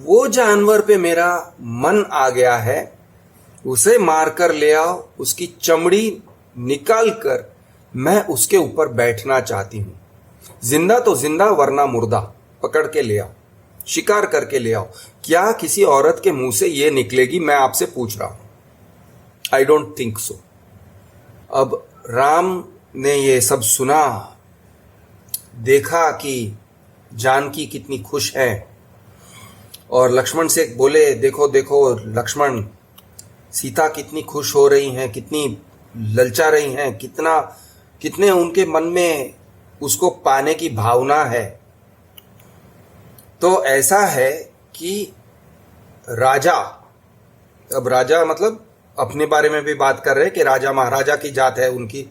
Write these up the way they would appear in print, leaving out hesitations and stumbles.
वो जानवर पे मेरा मन आ गया है, उसे मार कर ले आओ, उसकी चमड़ी निकाल कर मैं उसके ऊपर बैठना चाहती हूं। जिंदा तो जिंदा, वरना मुर्दा पकड़ के ले आओ, शिकार करके ले आओ। क्या किसी औरत के मुंह से ये निकलेगी? मैं आपसे पूछ रहा हूं। I don't think so. अब राम ने ये सब सुना, देखा कि जानकी कितनी खुश है, और लक्ष्मण से बोले, देखो देखो लक्ष्मण, सीता कितनी खुश हो रही हैं, कितनी ललचा रही हैं, कितने उनके मन में उसको पाने की भावना है। तो ऐसा है कि राजा, अब राजा मतलब अपने बारे में भी बात कर रहे हैं कि राजा महाराजा की जात है उनकी।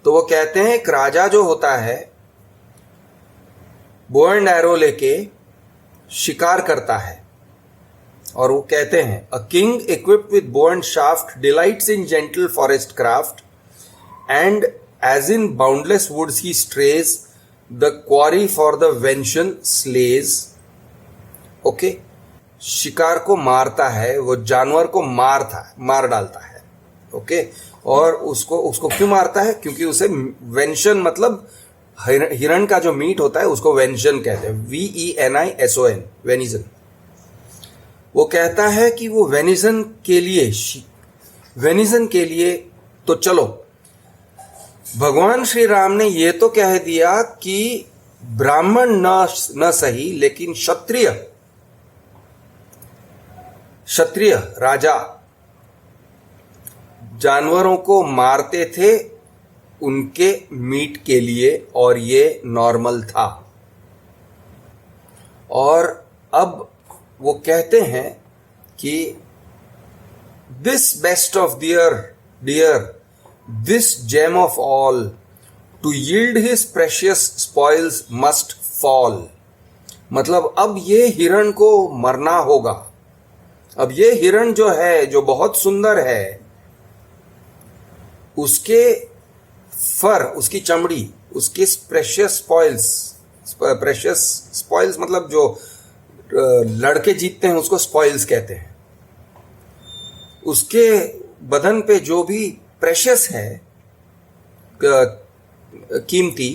तो वो कहते हैं एक राजा जो होता है बो एंड एरो लेके शिकार करता है, और वो कहते हैं a king equipped with bow and shaft delights in gentle forest craft and as in boundless woods he strays the quarry for the venison slays. Okay, शिकार को मारता है, वो जानवर को मार डालता है। ओके, और उसको क्यों मारता है? क्योंकि उसे वेंशन मतलब हिरण का जो मीट होता है उसको वेंशन कहते हैं, VENISON, वेनिजन। वो कहता है कि वो वेनिजन के लिए तो चलो, भगवान श्री राम ने ये तो कह दिया कि ब्राह्मण न सही, लेकिन क्षत्रिय राजा जानवरों को मारते थे उनके मीट के लिए, और ये नॉर्मल था। और अब वो कहते हैं कि this best of dear, this gem of all, to yield his precious spoils must fall. मतलब अब ये हिरण को मरना होगा। अब ये हिरण जो है, जो बहुत सुंदर है, उसके फर, उसकी चमड़ी, उसके प्रेशियस स्पॉइल्स मतलब जो लड़के जीतते हैं उसको स्पॉइल्स कहते हैं। उसके बदन पे जो भी प्रेशियस है, कीमती,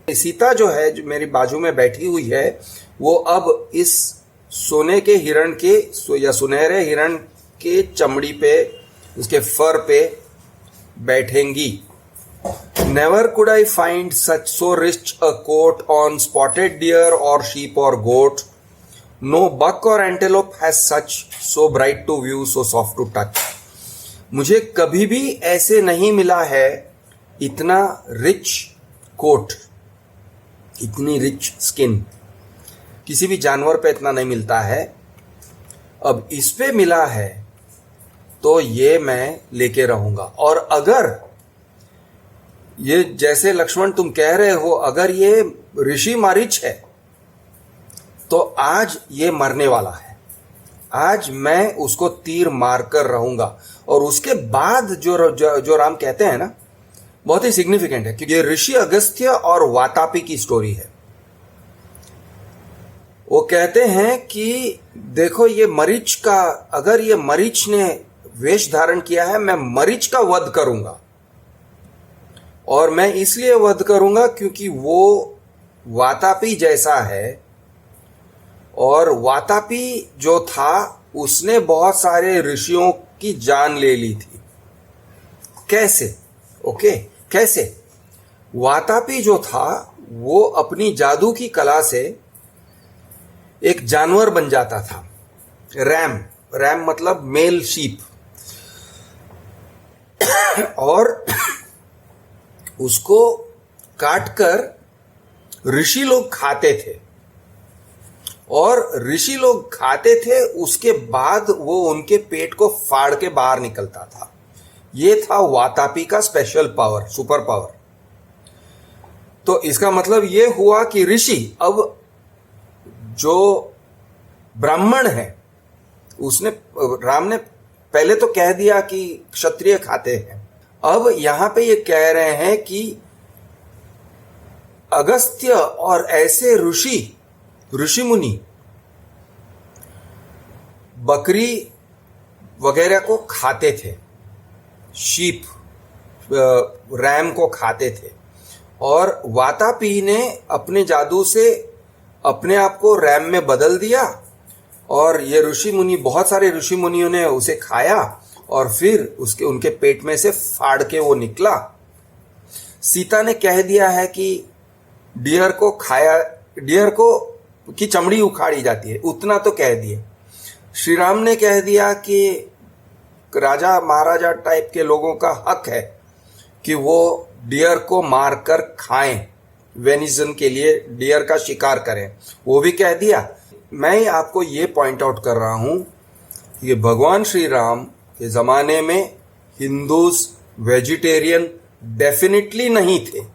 सीता जो है, जो मेरी बाजू में बैठी हुई है, वो अब इस सोने के हिरण के या सुनहरे हिरण के चमड़ी पे, उसके फर पे बैठेंगी। Never could I find such so rich a coat on spotted deer or sheep or goat. No buck or antelope has such so bright to view, so soft to touch. मुझे कभी भी ऐसे नहीं मिला है इतना रिच कोट, इतनी rich skin, किसी भी जानवर पे इतना नहीं मिलता है। अब इस पे मिला है तो ये मैं लेके रहूंगा। और अगर ये, जैसे लक्ष्मण तुम कह रहे हो, अगर ये ऋषि मारीच है तो आज ये मरने वाला है, आज मैं उसको तीर मारकर रहूंगा। और उसके बाद जो राम कहते हैं ना, बहुत ही सिग्निफिकेंट है, क्योंकि ये ऋषि अगस्त्य और वातापी की स्टोरी है। वो कहते हैं कि देखो ये मरीच का, अगर ये मरीच ने वेश धारण किया है, मैं मरीच का वध करूंगा। और मैं इसलिए वध करूंगा क्योंकि वो वातापी जैसा है, और वातापी जो था उसने बहुत सारे ऋषियों की जान ले ली थी। कैसे? ओके, कैसे? वातापी जो था वो अपनी जादू की कला से एक जानवर बन जाता था, रैम मतलब मेल शीप, और उसको काटकर ऋषि लोग खाते थे, और ऋषि लोग खाते थे, उसके बाद वो उनके पेट को फाड़ के बाहर निकलता था। ये था वातापी का स्पेशल पावर, सुपर पावर। तो इसका मतलब ये हुआ कि ऋषि, अब जो ब्राह्मण है, उसने, राम ने पहले तो कह दिया कि क्षत्रिय खाते हैं, अब यहां पे ये कह रहे हैं कि अगस्त्य और ऐसे ऋषि मुनि बकरी वगैरह को खाते थे, शीप, रैम को खाते थे। और वातापी ने अपने जादू से अपने आप को रैम में बदल दिया और ये ऋषि मुनि, बहुत सारे ऋषि मुनियों ने उसे खाया और फिर उनके पेट में से फाड़ के वो निकला। सीता ने कह दिया है कि डियर को की चमड़ी उखाड़ी जाती है, उतना तो कह दिए। श्री राम ने कह दिया कि राजा महाराजा टाइप के लोगों का हक है कि वो डियर को मारकर खाएं, वेनिजन के लिए डियर का शिकार करें, वो भी कह दिया। मैं आपको ये पॉइंट आउट कर रहा हूं कि भगवान श्री राम के ज़माने में हिंदूज वेजिटेरियन डेफिनेटली नहीं थे।